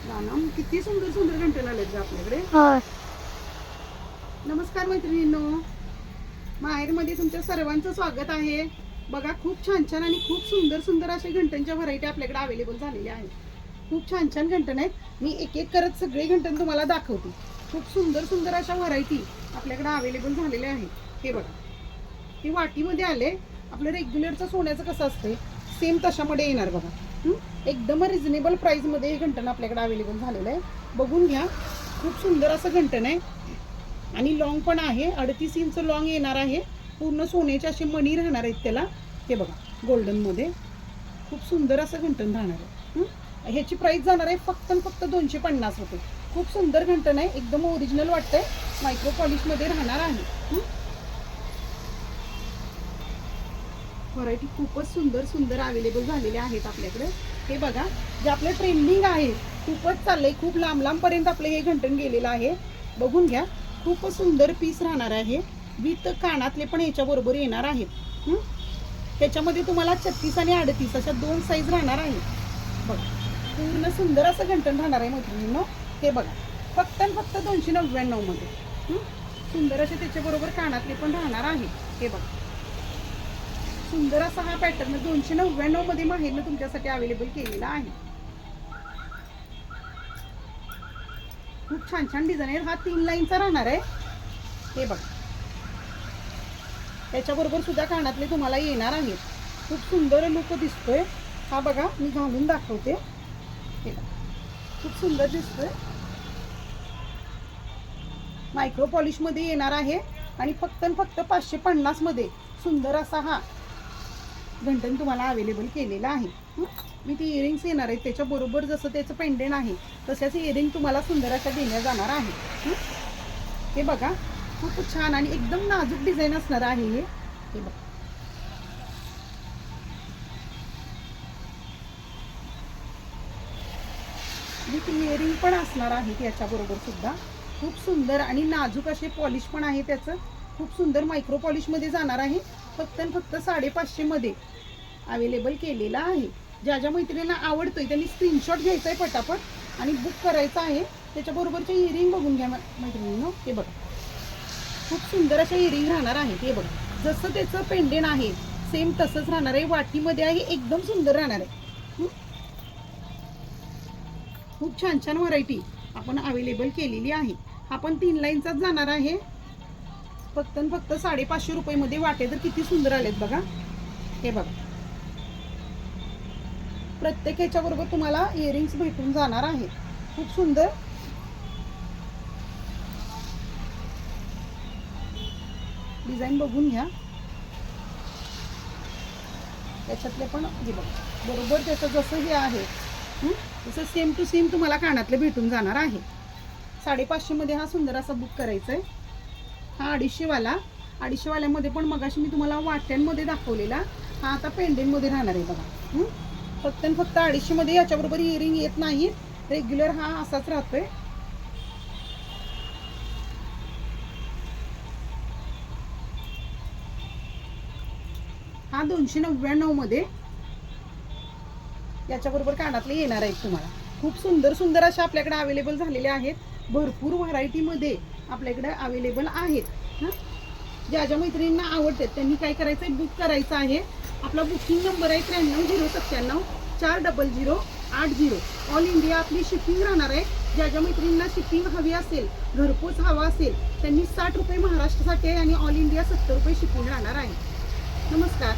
रानम किती सुंदर सुंदर घंटे आलेत ग आपल्याकडे. होय. नमस्कार मैत्रिणींनो, माहेरमध्ये तुमच्या सर्वांचं स्वागत आहे. बघा खूप छान छान आणि खूप सुंदर सुंदर असे घंटांच्या व्हरायटी आपल्याकडे अवेलेबल झालेल्या आहेत. खूप छान छान घंटन आहेत. मी एक एक करत सगळे घंटन तुम्हाला दाखवते. खूप सुंदर सुंदर अशा व्हरायटी आपल्याकडे अवेलेबल झालेल्या आहेत. हे बघा, हे वाटीमध्ये आले. आपलं रेग्युलरचं सोन्याचं कसं असते सेम तशामध्ये येणार बघा. एकदम रिजनेबल प्राईसमध्ये हे घंटन आपल्याकडे अवेलेबल झालेलं आहे. बघून घ्या, खूप सुंदर असं घंटन आहे आणि लॉंग पण आहे. 38 इंच लॉंग येणार आहे. पूर्ण सोन्याचे असे मणी राहणार आहेत त्याला. हे बघा, गोल्डनमध्ये खूप सुंदर असं घंटन राहणार आहे. ह्याची प्राईस जाणार आहे फक्त 250 रुपये. खूप सुंदर घंटन आहे, एकदम ओरिजिनल वाटतंय. मायक्रो पॉलिशमध्ये राहणार आहे. व्हरायटी खूपच सुंदर सुंदर अवेलेबल झालेले आहेत आपल्याकडे. हे बघा, जे आपलं ट्रेंडिंग आहे खूपच चाललंय. खूप लांब लांबपर्यंत आपलं हे घंटन गेलेलं आहे. बघून घ्या, खूपच सुंदर पीस राहणार आहे. विथ कानातले पण ह्याच्याबरोबर येणार आहेत. ह्याच्यामध्ये तुम्हाला 36 आणि 38 अशा 2 साईज राहणार आहे. बघा, पूर्ण सुंदर असं घंटन राहणार आहे मैत्रिणींनो. हे बघा, फक्त 299 मध्ये सुंदर असे त्याच्याबरोबर कानातले पण राहणार आहे. हे बघा, सुंदर असा हा पॅटर्न 299 मध्ये माहेरनं तुमच्यासाठी अवेलेबल केलेला आहे. खूप छान छान डिझाईन आहे. हा 3 लाईनचा राहणार आहे. हे बघा, त्याच्याबरोबर सुद्धा कानातले तुम्हाला येणार आहेत. खूप सुंदर लुक दिसतोय हा. बघा, मी घालून दाखवते. हे बघा, खूप सुंदर दिसतोय. मायक्रो पॉलिश मध्ये येणार आहे आणि फक्त 550 मध्ये सुंदर असा हा घंटन तुम्हाला अवेलेबल केलेला आहे. मी ती इयरिंग्स येणार आहेत त्याच्याबरोबर. जसं त्याचं पेंडेंट आहे तशाच इयरिंग तुम्हाला सुंदर अशा देण्यात जाणार आहे. हे बघा, खूप छान आणि एकदम नाजूक डिझाईन असणार आहे हे. हे बघा, विथ इयरिंग पण असणार आहे त्याच्याबरोबर सुद्धा. खूप सुंदर आणि नाजूक असे पॉलिश पण आहे त्याचं. खूप सुंदर मायक्रो पॉलिशमध्ये जाणार आहे. फक्त 550 मध्ये अवेलेबल केलेला आहे. ज्या ज्या मैत्रिणींना आवडतोय त्यांनी स्क्रीनशॉट घ्यायचा आहे पटापट आणि बुक करायचं आहे. त्याच्याबरोबरचे इयरिंग बघून घ्या मैत्रिणींनो. हे बघा, खूप सुंदर अशा इयरिंग राहणार आहे. हे बघा, जसं त्याचं पेंडेंट आहे सेम तसंच राहणार आहे. वाटीमध्ये आहे, एकदम सुंदर राहणार आहे. खूप छान छान व्हरायटी आपण अवेलेबल केलेली आहे. हा पण 3 लाईनचाच जाणार आहे. फक्त 550 रुपये मध्ये. वाटे तर किती सुंदर आलेत बघा. हे बघा, प्रत्येक ह्याच्याबरोबर तुम्हाला इयरिंग्स भेटून जाणार आहे. खूप सुंदर डिझाईन बघून घ्या. त्याच्यातले पण हे बघा, बरोबर त्याचं जसं हे आहे तसं सेम टू सेम तुम्हाला कानातले भेटून जाणार आहे. 550 मध्ये हा सुंदर असा बुक करायचा आहे. हा 250 वाला. 250 वाल्यामध्ये पण मगाशी मी तुम्हाला वाट्यांमध्ये दाखवलेला. हा आता पेंडेंटमध्ये राहणार आहे बघा. फक्त 250 मध्ये. याच्याबरोबर इयरिंग येत नाही. रेग्युलर हा असाच राहतोय. हा 299 मध्ये. याच्याबरोबर कानातले येणार आहेत तुम्हाला. खूप सुंदर सुंदर अशा आपल्याकडे अवेलेबल झालेले आहेत. भरपूर व्हरायटीमध्ये आपल्याकडे अवेलेबल आहेत. ज्या ज्या मैत्रिणींना आवडतात त्यांनी काय करायचं आहे, बुक करायचं आहे. आपला बुकिंग नंबर आहे 93 097 400 ऑल इंडिया आपली शिपिंग राहणार आहे. ज्या ज्या मैत्रिणींना शिपिंग हवी असेल, घरपोच हवा असेल, त्यांनी 60 रुपये महाराष्ट्रासाठी आहे आणि ऑल इंडिया 70 रुपये शिपिंग राहणार आहे. नमस्कार.